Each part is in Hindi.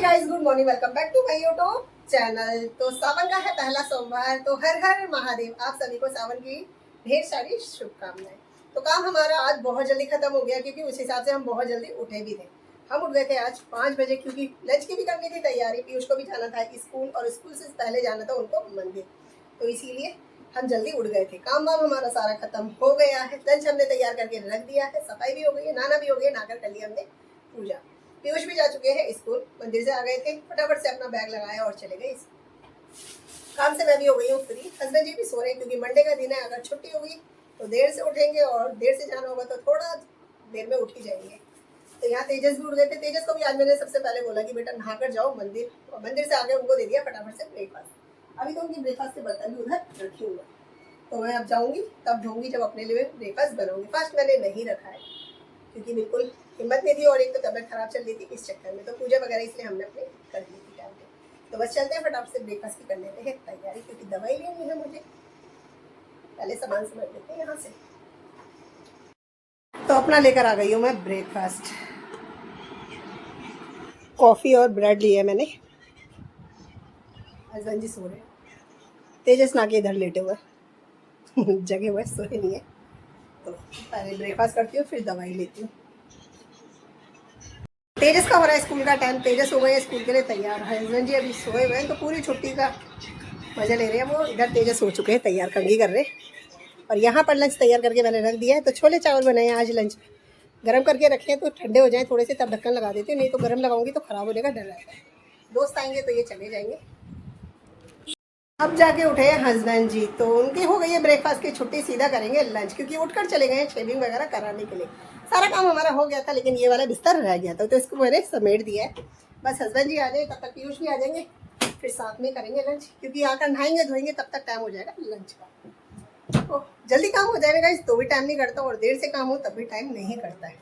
Guys, good morning, welcome back to my YouTube channel. तो सावन का है पहला सोमवार, तो हर हर महादेव। आप सभी को सावन की ढेर सारी शुभकामनाएं। तो काम हमारा आज बहुत जल्दी खत्म हो गया, क्योंकि उस हिसाब से हम बहुत जल्दी उठे भी थे। हम उठ गए थे आज 5 बजे, क्योंकि लंच की भी करनी थी तैयारी। पीयूष को भी जाना था स्कूल, और स्कूल से पहले जाना था उनको मंदिर, तो इसीलिए हम जल्दी उठ गए थे। काम वाम हमारा सारा खत्म हो गया है। लंच हमने तैयार करके रख दिया है, सफाई भी हो गई है, नाना भी हो गई है, नहाकर कर लिया हमने पूजा। पीयूष भी जा चुके हैं स्कूल, मंदिर से आ गए थे, फटाफट से अपना बैग लगाया और चले गए। काम से मैं भी हो गई हूँ फ्री। हस्बैंड जी भी सो रहे हैं, क्योंकि मंडे का दिन है। अगर छुट्टी होगी तो देर से उठेंगे, और देर से जाना होगा तो थोड़ा देर में उठ ही जाएंगे। तो यहाँ तेजस भी उठ गए थे। तेजस को भी आज मैंने सबसे पहले बोला कि बेटा नहाकर जाओ मंदिर, और मंदिर से आगे उनको दे दिया फटाफट से ब्रेकफास्ट। अभी तो उनकी ब्रेकफास्ट के बर्तन भी उधर रखे हुए, तो मैं अब जाऊँगी तब धोऊंगी जब अपने लिए ब्रेकफास्ट बनाऊंगी। फास्ट मैंने नहीं रखा है, क्योंकि बिल्कुल हिम्मत नहीं थी, और एक तो तबियत खराब चल रही थी इस चक्कर में। तो पूजा वगैरह इसलिए हमने अपनी कर ली थी टाइम पे। तो बस चलते हैं फटाफट से ब्रेकफास्ट की कर लेते हैं तैयारी, क्योंकि दवाई लेनी है मुझे। पहले सामान समझ लेते हैं यहाँ से। तो अपना लेकर आ गई हूँ मैं ब्रेकफास्ट। कॉफ़ी और ब्रेड लिया है मैंने। हस्बैंड जी सो रहे हैं, तेजस ना के इधर लेटे हुए जगह हुए, सोए नहीं है। तो पहले ब्रेकफास्ट करती हूँ, फिर दवाई लेती हूँ। तेजस का हो रहा है स्कूल का टाइम। तेजस हो गए स्कूल के लिए तैयार। हस्बैंड जी अभी सोए हुए हैं, तो पूरी छुट्टी का मजा ले रहे हैं वो। इधर तेजस हो चुके हैं, तैयार कंघी कर रहे हैं। और यहाँ पर लंच तैयार करके मैंने रख दिया है। तो छोले चावल बनाए हैं आज। लंच गर्म करके रखे हैं, तो ठंडे हो जाएं थोड़े से, तब ढक्कन लगा देती हूँ। नहीं तो गर्म लगाऊंगी तो ख़राब होने का डर रहता है। दोस्त आएंगे तो ये चले जाएंगे। अब जाके उठे हैं हस्बैंड जी, तो उनकी हो गई है ब्रेकफास्ट की छुट्टी। सीधा करेंगे लंच, क्योंकि उठकर चले गए हैं शेविंग वगैरह कराने के लिए। सारा काम हमारा हो गया था, लेकिन ये वाला बिस्तर रह गया था, तो इसको मैंने समेट दिया है। बस हस्बैंड जी आ जाए, तब तक पीयूष भी आ जाएंगे, फिर साथ में करेंगे लंच। क्योंकि आकर नहाएंगे धोएंगे तब तक टाइम हो जाएगा लंच का। तो जल्दी काम हो जाएगा इस, तो भी टाइम नहीं करता, और देर से काम हो तब भी टाइम नहीं करता है।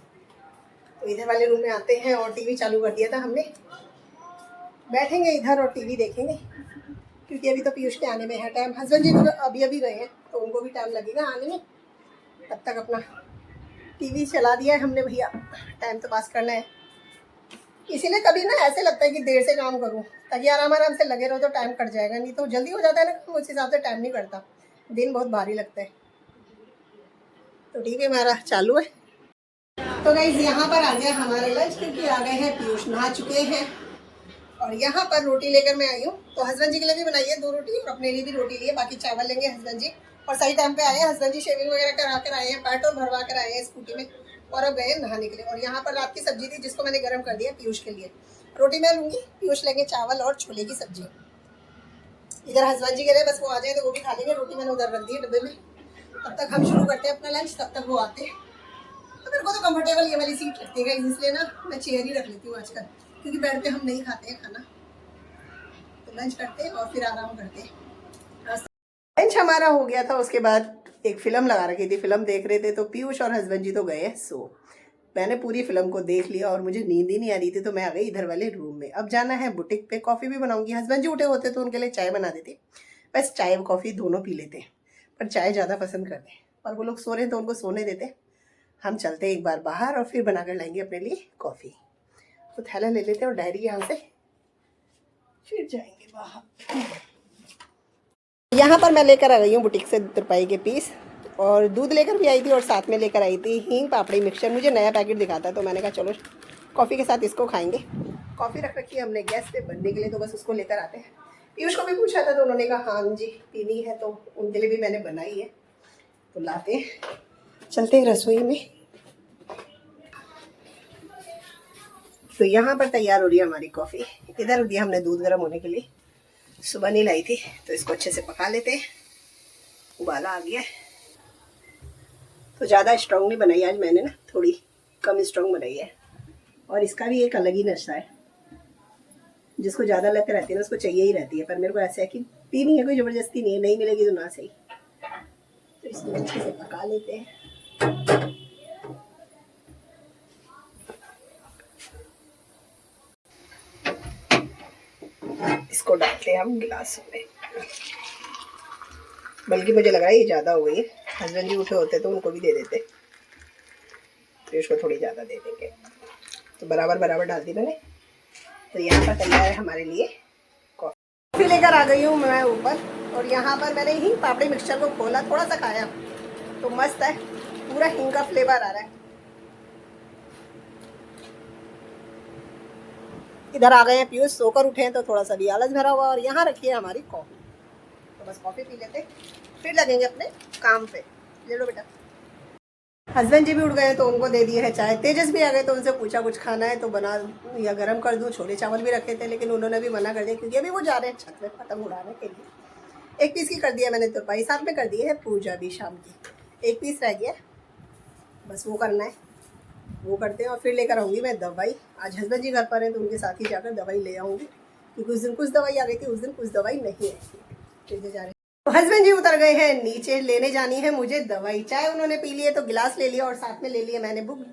तो इधर वाले रूम में आते हैं, और टीवी चालू कर दिया था हमने। बैठेंगे इधर और टीवी देखेंगे, क्योंकि अभी तो पीयूष के आने में है टाइम। हस्बैंड जी तो अभी अभी गए हैं, तो उनको भी टाइम लगेगा आने में। तब तक अपना टीवी चला दिया है हमने, भैया टाइम तो पास करना है। इसीलिए कभी ना ऐसे लगता है कि देर से काम करूं, ताकि आराम आराम से लगे रहो तो टाइम कट जाएगा। नहीं तो जल्दी हो जाता है ना, उस हिसाब से टाइम नहीं कटता, दिन बहुत भारी लगता है। तो ठीक है, हमारा चालू है। तो गाइस यहाँ पर आ गया हमारा लंच, क्योंकि आ गए हैं पीयूष, नहा चुके हैं। और यहाँ पर रोटी लेकर मैं आई हूँ। तो हस्बैंड जी के लिए भी बनाई है 2 रोटी, और अपने लिए भी रोटी लिए। बाकी चावल लेंगे हस्बैंड जी। और सही टाइम पे आए हैं हस्बैंड जी, शेविंग वगैरह करा कर आए हैं, पेट्रोल भरवा कर आए हैं स्कूटी में, और अब गए हैं नहाने के लिए। और यहाँ पर रात की सब्जी थी, जिसको मैंने गर्म कर दिया पीयूष के लिए। रोटी मैं लूँगी, पीयूष लेंगे चावल और छोले की सब्जी। इधर हस्बैंड जी के लिए बस वो आ जाए तो वो भी खा लेंगे। रोटी मैंने उधर रख दी है डब्बे में। तब तक हम शुरू करते हैं अपना लंच, तब तक वो आते हैं। तो मेरे को तो कंफर्टेबल ये वाली सीट लगती है, इसलिए ना मैं चेयर ही रख लेती हूँ आजकल, क्योंकि बेड पे हम नहीं खाते हैं खाना। लंच करते हैं और फिर आराम करते हैं। लंच हमारा हो गया था, उसके बाद एक फिल्म लगा रखी थी, फिल्म देख रहे थे। तो पीयूष और हस्बैंड जी तो गए सो। मैंने पूरी फिल्म को देख लिया, और मुझे नींद ही नहीं आ रही थी, तो मैं आ गई इधर वाले रूम में। अब जाना है बुटीक पे, कॉफ़ी भी बनाऊंगी। हस्बैंड जी उठे होते तो उनके लिए चाय बना देती। बस चाय और कॉफ़ी दोनों पी लेते, पर चाय ज़्यादा पसंद करते। और वो लोग सो रहे हैं तो उनको सोने देते। हम चलते एक बार बाहर, और फिर बना कर लाएंगे अपने लिए कॉफ़ी। तो थैला ले लेते हैं और डायरी यहाँ से, फिर जाएंगे बाहर। यहाँ पर मैं लेकर आ गई हूँ बुटीक से रुपये के पीस, और दूध लेकर भी आई थी, और साथ में लेकर आई थी हींग पापड़ी मिक्सचर। मुझे नया पैकेट दिखाता है, तो मैंने कहा चलो कॉफ़ी के साथ इसको खाएंगे। कॉफ़ी रख रखी है हमने गैस पे बनने के लिए, तो बस उसको लेकर आते हैं। पीयूष को भी पूछा था, तो उन्होंने कहा हाँ जी पीनी है, तो उनके लिए भी मैंने बनाई है। तो लाते हैं, चलते हैं रसोई में। तो यहाँ पर तैयार हो रही है हमारी कॉफ़ी। इधर रख दिया हमने दूध गर्म होने के लिए, सुबह नहीं लाई थी। तो इसको अच्छे से पका लेते हैं। उबाला आ गया है। तो ज़्यादा स्ट्रॉन्ग नहीं बनाई आज मैंने ना, थोड़ी कम स्ट्रॉन्ग बनाई है। और इसका भी एक अलग ही नशा है, जिसको ज़्यादा लत रहती है ना उसको चाहिए ही रहती है। पर मेरे को ऐसा है कि पीनी है, कोई ज़बरदस्ती नहीं है, नहीं मिलेगी तो ना सही। तो इसको अच्छे से पका लेते हैं। इसको डालते हैं हम गिलास में। बल्कि मुझे लग रहा है ये ज़्यादा हो गई है। हस्बैंड जी उठे होते तो उनको भी दे देते, तो इसको थोड़ी ज़्यादा दे देंगे। तो बराबर बराबर डाल दी मैंने। तो यहाँ पर तैयार है हमारे लिए कॉफ़ी। लेकर आ गई हूँ मैं ऊपर, और यहाँ पर मैंने ही पापड़ी मिक्सचर को खोला, थोड़ा सा खाया तो मस्त है, पूरा हींग का फ्लेवर आ रहा है। इधर आ गए हैं पीयूष, सोकर उठे हैं तो थोड़ा सा भी आलस भरा हुआ, और यहाँ रखी है हमारी कॉफ़ी। तो बस कॉफ़ी पी लेते फिर लगेंगे अपने काम पे। ले लो बेटा। हस्बैंड जी भी उठ गए तो उनको दे दिए है चाय। तेजस भी आ गए तो उनसे पूछा कुछ खाना है तो बना या गरम कर दूं। छोले चावल भी रखे थे लेकिन उन्होंने भी मना कर दिया क्योंकि अभी वो जा रहे हैं छत में पतंग उड़ाने के लिए। एक पीस की कर दिया मैंने तुरपाई, साथ में कर दी है पूजा भी शाम की। एक पीस रह गया, बस वो करना है, वो करते हैं और फिर लेकर आऊँगी मैं दवाई। आज हस्बैंड जी घर पर हैं तो उनके साथ ही जाकर दवाई ले आऊँगी, क्योंकि उस दिन कुछ दवाई आ गई थी, उस दिन कुछ दवाई नहीं आई थी। जा रहे तो हस्बैंड जी उतर गए हैं नीचे, लेने जानी है मुझे दवाई। चाय उन्होंने पी ली है तो गिलास ले लिया और साथ में ले लिया मैंने बुक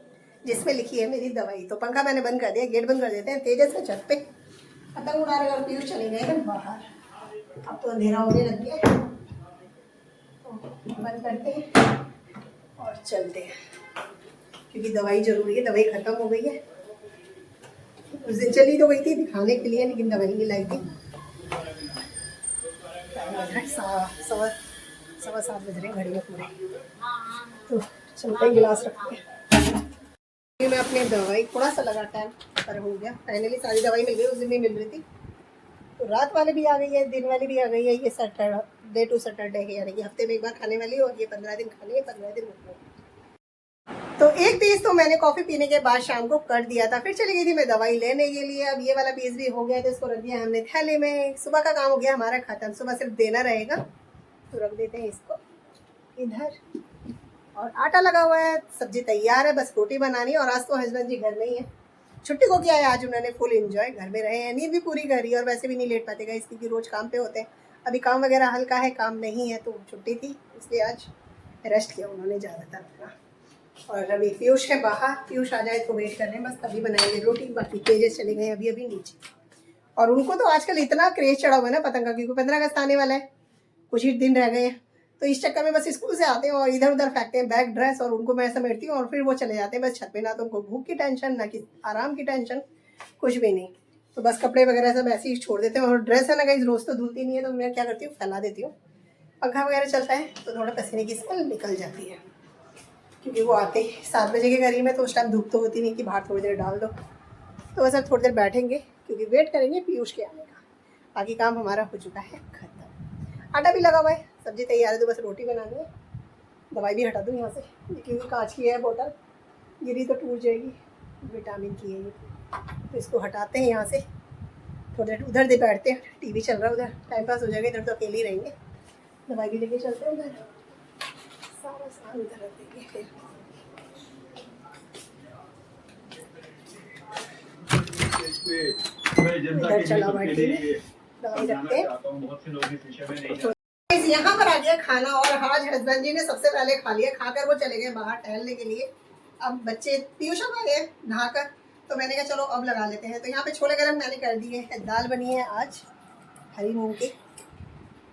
जिसमें लिखी है मेरी दवाई। तो पंखा मैंने बंद कर दिया, गेट बंद कर देते हैं। तेजस से छत पे पतंग उड़ा रहे और पीयूष चले गए हैं बाहर। अब तो अंधेरा होने लग गया, तो बंद करते हैं और चलते हैं, क्योंकि दवाई जरूरी है। दवाई खत्म हो गई है, उस दिन चली तो गई थी दिखाने के लिए लेकिन दवाई नहीं लाई थी। 7:15 बज रहे घड़ी में पूरे। तो चलते हैं, गिलास रखते हैं। मैं अपने दवाई थोड़ा सा लगा टाइम पर हो गया, फाइनली सारी दवाई मिल गई। उस दिन नहीं मिल रही थी तो रात वाली भी आ गई है, दिन वाली भी आ गई है। ये सैटरडे टू सैटरडे है, यानी कि हफ्ते में एक बार खाने वाली है, और ये 15 दिन खानी है, 15 दिन रुकना है। तो एक पीस तो मैंने कॉफ़ी पीने के बाद शाम को कर दिया था, फिर चली गई थी मैं दवाई लेने के लिए। अब ये वाला पीस भी हो गया तो इसको रख दिया हमने थैले में। सुबह का काम हो गया हमारा खत्म, सुबह सिर्फ देना रहेगा, तो रख देते हैं इसको इधर। और आटा लगा हुआ है, सब्जी तैयार है, बस रोटी बनानी है। और आज तो हस्बैंड जी घर में ही है, छुट्टी को किया है आज उन्होंने, फुल एंजॉय, घर में रहे हैं, नींद भी पूरी करी। और वैसे भी नहीं लेट पाते गाइस, क्योंकि रोज़ काम पे होते हैं। अभी काम वगैरह हल्का है, काम नहीं है, तो छुट्टी थी इसलिए आज रेस्ट किया उन्होंने ज़्यादातर अपना। और अभी पीयूष है बाहर, पीयूष आ जाए तो वेट कर रहे हैं, बस तभी बनाएंगे रोटी। बाकी तेजस चले गए अभी अभी नीचे, और उनको तो आजकल इतना क्रेज चढ़ा हुआ है ना पतंग का, क्योंकि 15 अगस्त आने वाला है, कुछ ही दिन रह गए हैं। तो इस चक्कर में बस स्कूल से आते हैं और इधर उधर फेंकते हैं बैग ड्रेस, और उनको मैं समेटती हूँ और फिर वो चले जाते हैं बस छत पे। ना तो उनको भूख की टेंशन, ना कि आराम की टेंशन, कुछ भी नहीं। तो बस कपड़े वगैरह सब ऐसे ही छोड़ देते हैं। और ड्रेस है ना कहीं रोज़ तो धुलती नहीं है, तो मैं क्या करती हूँ फैला देती हूँ। पंखा वगैरह चलता है तो थोड़ा पसीने की स्मेल निकल जाती है, क्योंकि वो आते ही 7 बजे के करीब में, तो उस टाइम धूप तो होती नहीं कि बाहर थोड़ी देर डाल दो। तो बस अब थोड़ी देर बैठेंगे, क्योंकि वेट करेंगे पीयूष के आने का। बाकी काम हमारा हो चुका है खत्म। आटा भी लगा हुआ है, सब्जी तैयार है, तो बस रोटी बनानी है। दवाई भी हटा दूँ यहाँ से, क्योंकि कांच की है बोतल, गिरी तो टूट जाएगी, विटामिन की है ये। तो इसको हटाते हैं यहाँ से, थोड़ी देर उधर दे बैठते हैं, टीवी चल रहा है उधर, टाइम पास हो जाएगा। इधर तो अकेले ही रहेंगे, दवाई भी लेके चलते हैं उधर, सारा सामान उधर रख देंगे फिर। इधर चला बैठे दवाई रखते हैं। यहाँ पर आ गया खाना, और आज हस्बैंड जी ने सबसे पहले खा लिया, खाकर वो चले गए बाहर टहलने के लिए। अब बच्चे पीयूष आ गए नहाकर, तो मैंने कहा चलो अब लगा लेते हैं। तो यहाँ पे छोले गरम मैंने कर दिए हैं, दाल बनी है आज हरी मूंग की,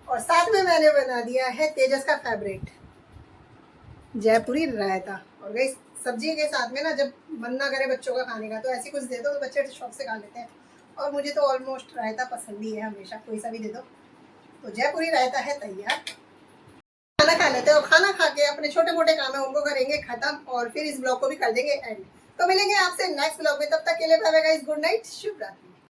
और साथ में मैंने बना दिया है तेजस का फेवरेट जयपुरी रायता। और गई सब्जी के साथ में ना, जब मन ना करे बच्चों का खाने का, तो ऐसी कुछ दे दो तो बच्चे शौक से खा लेते हैं। और मुझे तो ऑलमोस्ट रायता पसंद ही है, हमेशा कोई सा भी दे दो। तो जयपुरी रायता है तैयार, खाना खा लेते हैं। और खाना खा के अपने छोटे मोटे काम है उनको करेंगे खत्म, और फिर इस ब्लॉग को भी कर देंगे एंड। तो मिलेंगे आपसे नेक्स्ट ब्लॉग में, तब तक के लिए bye bye guys, good night, शुभ रात्रि।